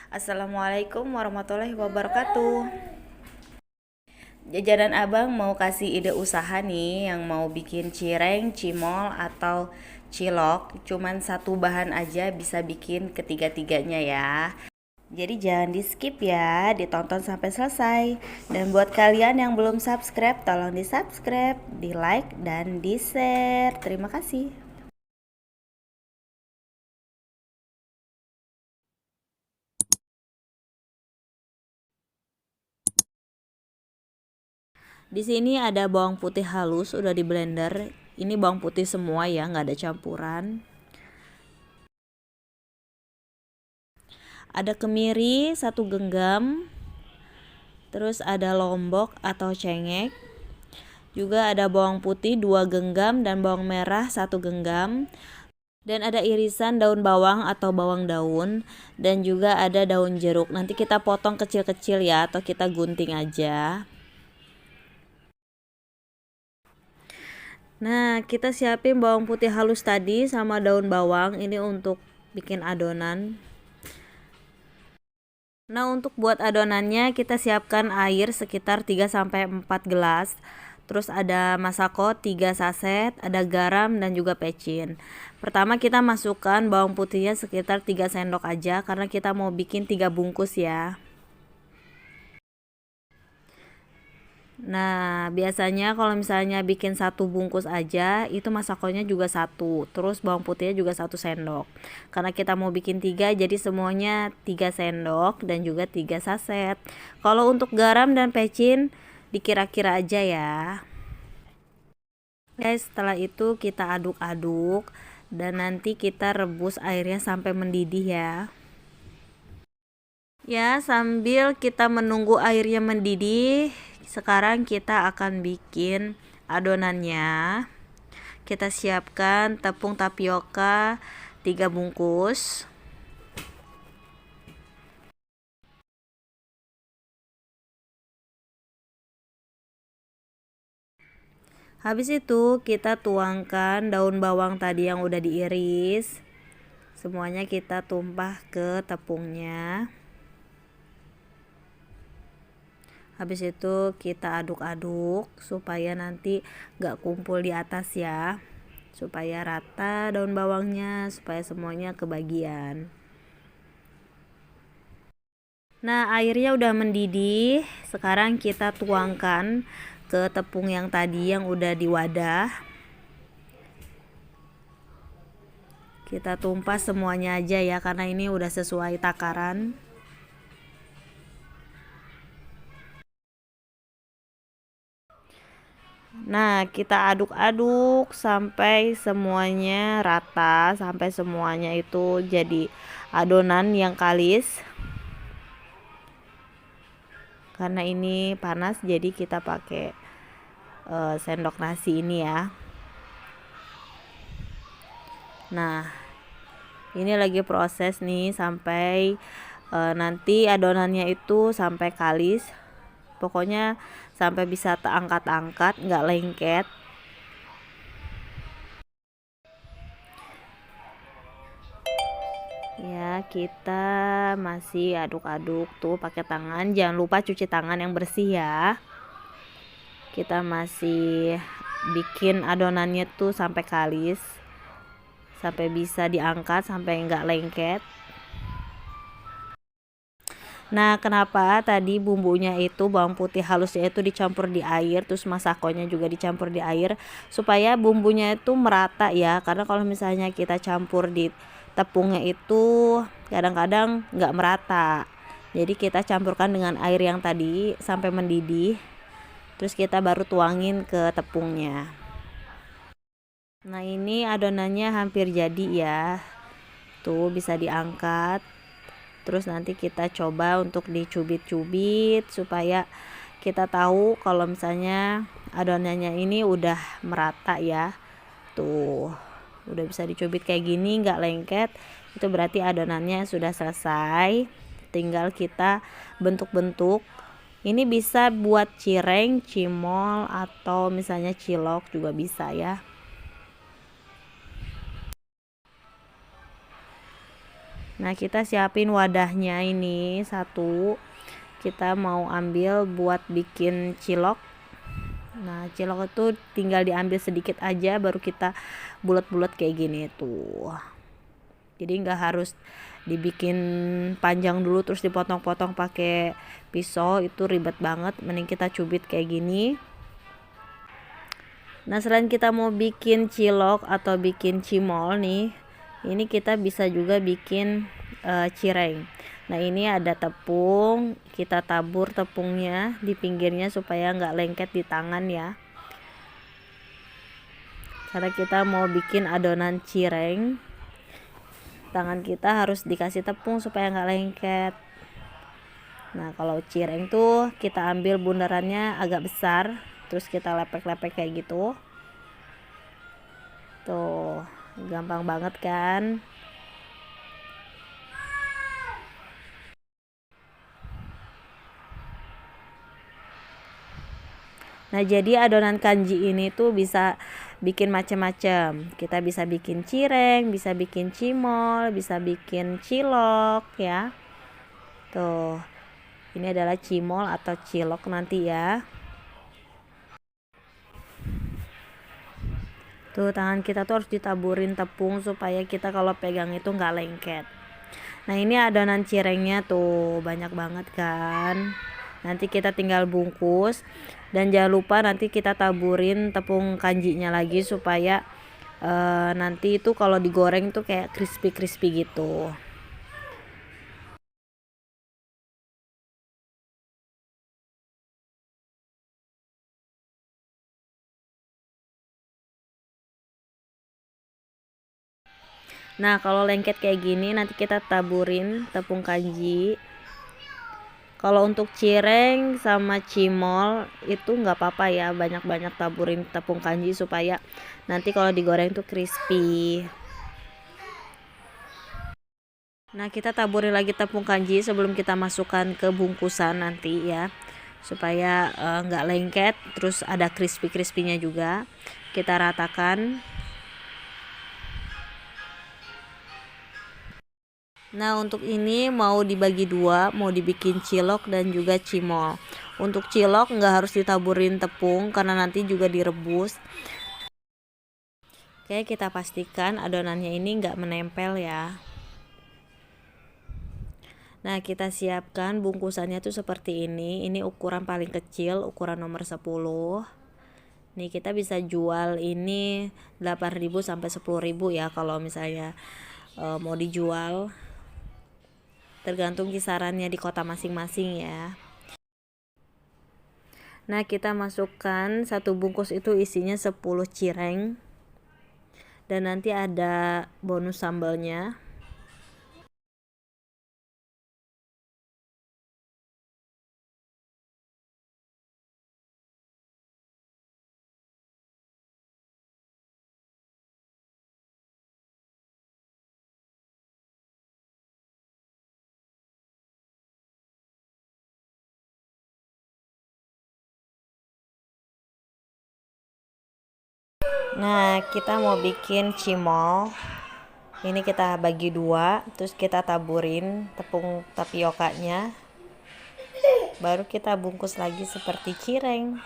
Assalamualaikum warahmatullahi wabarakatuh. Jajanan abang mau kasih ide usaha nih yang mau bikin cireng, cimol, atau cilok. Cuman satu bahan aja bisa bikin ketiga-tiganya ya. Jadi jangan di skip ya, ditonton sampai selesai. Dan buat kalian yang belum subscribe, tolong di subscribe, di like, dan di share. Terima kasih. Di sini ada bawang putih halus udah di blender. Ini bawang putih semua ya, nggak ada campuran. Ada kemiri 1 genggam, terus ada lombok atau cengek, juga ada bawang putih 2 genggam dan bawang merah 1 genggam, dan ada irisan daun bawang atau bawang daun, dan juga ada daun jeruk. Nanti kita potong kecil-kecil ya, atau kita gunting aja. Nah, kita siapin bawang putih halus tadi sama daun bawang ini untuk bikin adonan. Nah, untuk buat adonannya kita siapkan air sekitar 3-4 gelas. Terus ada masako 3 saset, ada garam dan juga pecin. Pertama kita masukkan bawang putihnya sekitar 3 sendok aja karena kita mau bikin 3 bungkus ya. Nah, biasanya kalau misalnya bikin 1 bungkus aja, itu masakonya juga 1, terus bawang putihnya juga 1 sendok. Karena kita mau bikin 3, jadi semuanya 3 sendok dan juga 3 saset. Kalau untuk garam dan pecin, dikira-kira aja ya. Guys, setelah itu kita aduk-aduk dan nanti kita rebus airnya sampai mendidih ya. Ya, sambil kita menunggu airnya mendidih, sekarang kita akan bikin adonannya. Kita siapkan tepung tapioka 3 bungkus. Habis itu kita tuangkan daun bawang tadi yang udah diiris. Semuanya kita tumpah ke tepungnya. Habis itu kita aduk-aduk supaya nanti gak kumpul di atas ya, supaya rata daun bawangnya, supaya semuanya kebagian. Nah, airnya udah mendidih. Sekarang kita tuangkan ke tepung yang tadi yang udah di wadah. Kita tumpah semuanya aja ya, karena ini udah sesuai takaran. Nah, kita aduk-aduk sampai semuanya rata, sampai semuanya itu jadi adonan yang kalis. Karena ini panas, jadi kita pakai sendok nasi ini ya. Nah, ini lagi proses nih sampai nanti adonannya itu sampai kalis. Pokoknya sampai bisa terangkat-angkat, nggak lengket. Ya, kita masih aduk-aduk tuh pakai tangan. Jangan lupa cuci tangan yang bersih ya. Kita masih bikin adonannya tuh sampai kalis, sampai bisa diangkat, sampai nggak lengket. Nah, kenapa tadi bumbunya itu bawang putih halusnya itu dicampur di air, terus masakonya juga dicampur di air supaya bumbunya itu merata ya. Karena kalau misalnya kita campur di tepungnya itu kadang-kadang nggak merata. Jadi kita campurkan dengan air yang tadi sampai mendidih. Terus kita baru tuangin ke tepungnya. Nah, ini adonannya hampir jadi ya. Tuh bisa diangkat. Terus nanti kita coba untuk dicubit-cubit supaya kita tahu kalau misalnya adonannya ini udah merata ya. Tuh, udah bisa dicubit kayak gini, nggak lengket. Itu berarti adonannya sudah selesai. Tinggal kita bentuk-bentuk. Ini bisa buat cireng, cimol, atau misalnya cilok juga bisa ya. Nah, kita siapin wadahnya ini satu. Kita mau ambil buat bikin cilok. Nah, cilok itu tinggal diambil sedikit aja, baru kita bulat-bulat kayak gini tuh. Jadi nggak harus dibikin panjang dulu terus dipotong-potong pakai pisau, itu ribet banget. Mending kita cubit kayak gini. Nah, selain kita mau bikin cilok atau bikin cimol nih, ini kita bisa juga bikin cireng. Nah, ini ada tepung, kita tabur tepungnya di pinggirnya supaya nggak lengket di tangan ya. Karena kita mau bikin adonan cireng, tangan kita harus dikasih tepung supaya nggak lengket. Nah, kalau cireng tuh kita ambil bundarannya agak besar, terus kita lepek-lepek kayak gitu. Tuh, gampang banget kan? Nah, jadi adonan kanji ini tuh bisa bikin macam-macam. Kita bisa bikin cireng, bisa bikin cimol, bisa bikin cilok ya. Tuh, ini adalah cimol atau cilok nanti ya. Tuh, tangan kita tuh harus ditaburin tepung supaya kita kalau pegang itu nggak lengket. Nah, ini adonan cirengnya tuh banyak banget kan. Nanti kita tinggal bungkus, dan jangan lupa nanti kita taburin tepung kanjinya lagi supaya nanti itu kalau digoreng tuh kayak crispy gitu. Nah, kalau lengket kayak gini nanti kita taburin tepung kanji. Kalau untuk cireng sama cimol itu nggak apa-apa ya, banyak-banyak taburin tepung kanji supaya nanti kalau digoreng tuh crispy. Nah, kita taburin lagi tepung kanji sebelum kita masukkan ke bungkusan nanti ya, supaya nggak lengket, terus ada crispy-crispynya juga. Kita ratakan. Nah, untuk ini mau dibagi dua, mau dibikin cilok dan juga cimol. Untuk cilok nggak harus ditaburin tepung karena nanti juga direbus. Oke, kita pastikan adonannya ini nggak menempel ya. Nah, kita siapkan bungkusannya tuh seperti ini. Ini ukuran paling kecil, ukuran nomor 10. Nih, kita bisa jual ini 8.000 sampai 10.000 ya kalau misalnya mau dijual. Tergantung kisarannya di kota masing-masing ya. Nah, kita masukkan satu bungkus itu isinya 10 cireng. Dan nanti ada bonus sambalnya. Nah, kita mau bikin cimol. Ini kita bagi dua, terus kita taburin tepung tapiokanya. Baru kita bungkus lagi seperti cireng.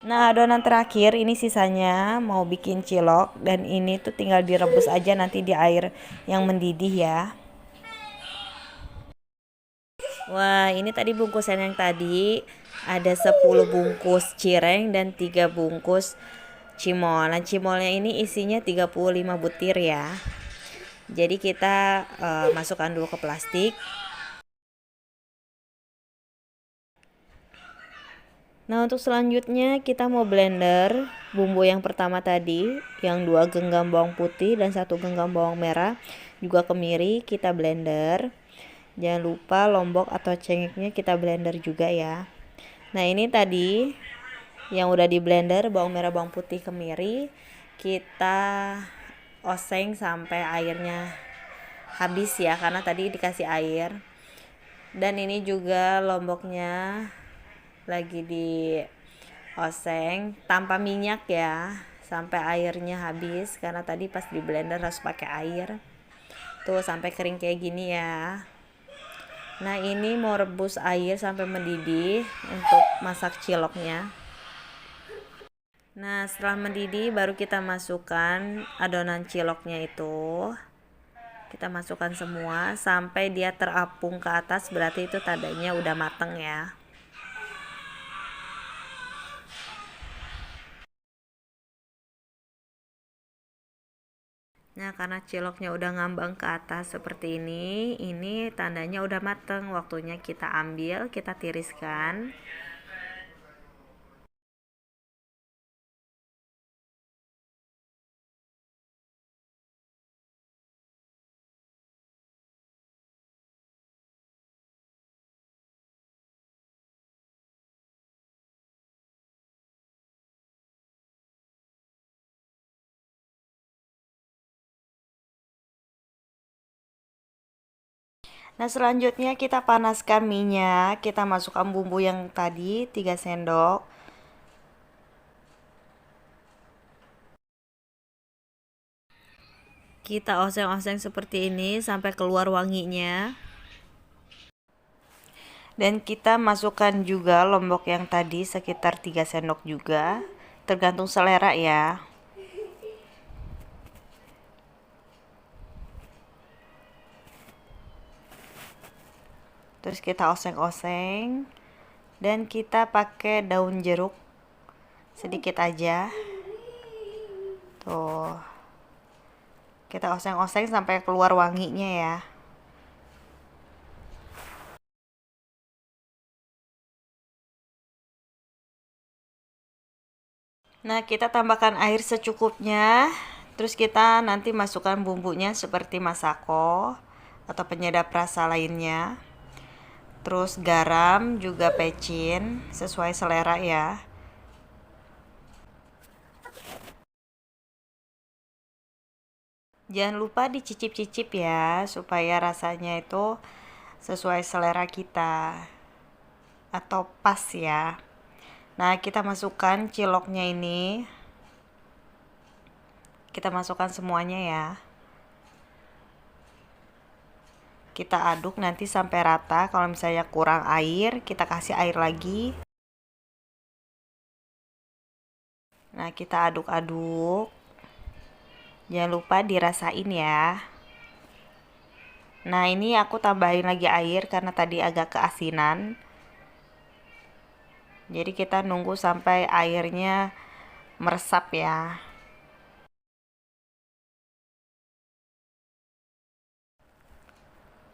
Nah, adonan terakhir ini sisanya mau bikin cilok, dan ini tuh tinggal direbus aja nanti di air yang mendidih ya. Wah, ini tadi bungkusan yang tadi ada 10 bungkus cireng dan 3 bungkus cimol. Nah, cimolnya ini isinya 35 butir ya. Jadi kita masukkan dulu ke plastik. Nah, untuk selanjutnya kita mau blender bumbu yang pertama tadi, yang 2 genggam bawang putih dan 1 genggam bawang merah, juga kemiri kita blender. Jangan lupa lombok atau cengeknya kita blender juga ya. Nah, ini tadi yang udah di blender, bawang merah, bawang putih, kemiri. Kita oseng sampai airnya habis ya, karena tadi dikasih air. Dan ini juga lomboknya lagi di oseng tanpa minyak ya, sampai airnya habis, karena tadi pas di blender harus pakai air tuh sampai kering kayak gini ya. Nah ini mau rebus air sampai mendidih untuk masak ciloknya. Nah setelah mendidih baru kita masukkan adonan ciloknya itu, kita masukkan semua sampai dia terapung ke atas, berarti itu tandanya udah mateng ya. Nah karena ciloknya udah ngambang ke atas seperti ini tandanya udah mateng, waktunya kita ambil, kita tiriskan. Nah selanjutnya kita panaskan minyak, kita masukkan bumbu yang tadi 3 sendok. Kita oseng-oseng seperti ini sampai keluar wanginya. Dan kita masukkan juga lombok yang tadi sekitar 3 sendok juga, tergantung selera ya. Terus kita oseng-oseng, dan kita pakai daun jeruk sedikit aja. Tuh. Kita oseng-oseng sampai keluar wanginya ya. Nah, kita tambahkan air secukupnya. Terus kita nanti masukkan bumbunya seperti masako atau penyedap rasa lainnya. Terus garam juga pecin sesuai selera ya. Jangan lupa dicicip-cicip ya, supaya rasanya itu sesuai selera kita atau pas ya. Nah, kita masukkan ciloknya ini. Kita masukkan semuanya ya. Kita aduk nanti sampai rata. Kalau misalnya kurang air, kita kasih air lagi. Nah, kita aduk-aduk. Jangan lupa dirasain ya. Nah, ini aku tambahin lagi air karena tadi agak keasinan. Jadi kita nunggu sampai airnya meresap ya.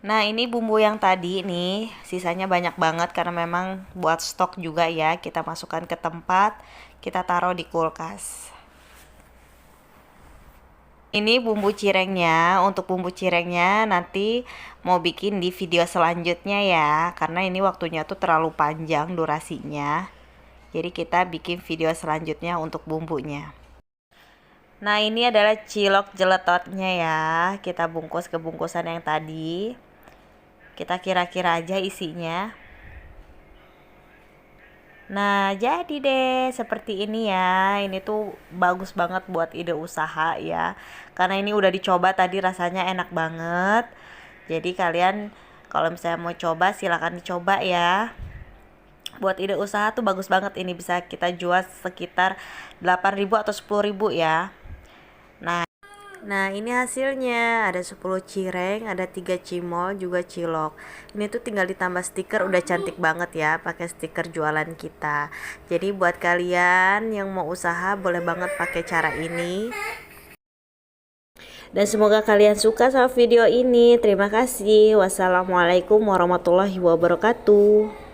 Nah ini bumbu yang tadi nih sisanya banyak banget karena memang buat stok juga ya. Kita masukkan ke tempat, kita taruh di kulkas. Ini bumbu cirengnya. Untuk bumbu cirengnya nanti mau bikin di video selanjutnya ya, karena ini waktunya tuh terlalu panjang durasinya. Jadi kita bikin video selanjutnya untuk bumbunya. Nah ini adalah cilok jeletotnya ya. Kita bungkus ke bungkusan yang tadi. Kita kira-kira aja isinya. Nah jadi deh seperti ini ya. Ini tuh bagus banget buat ide usaha ya, karena ini udah dicoba tadi, rasanya enak banget. Jadi kalian kalau misalnya mau coba silahkan dicoba ya. Buat ide usaha tuh bagus banget, ini bisa kita jual sekitar 8.000 atau 10.000 ya. Nah ini hasilnya, ada 10 cireng, ada 3 cimol, juga cilok. Ini tuh tinggal ditambah stiker, udah cantik banget ya pakai stiker jualan kita. Jadi buat kalian yang mau usaha boleh banget pakai cara ini. Dan semoga kalian suka sama video ini. Terima kasih. Wassalamualaikum warahmatullahi wabarakatuh.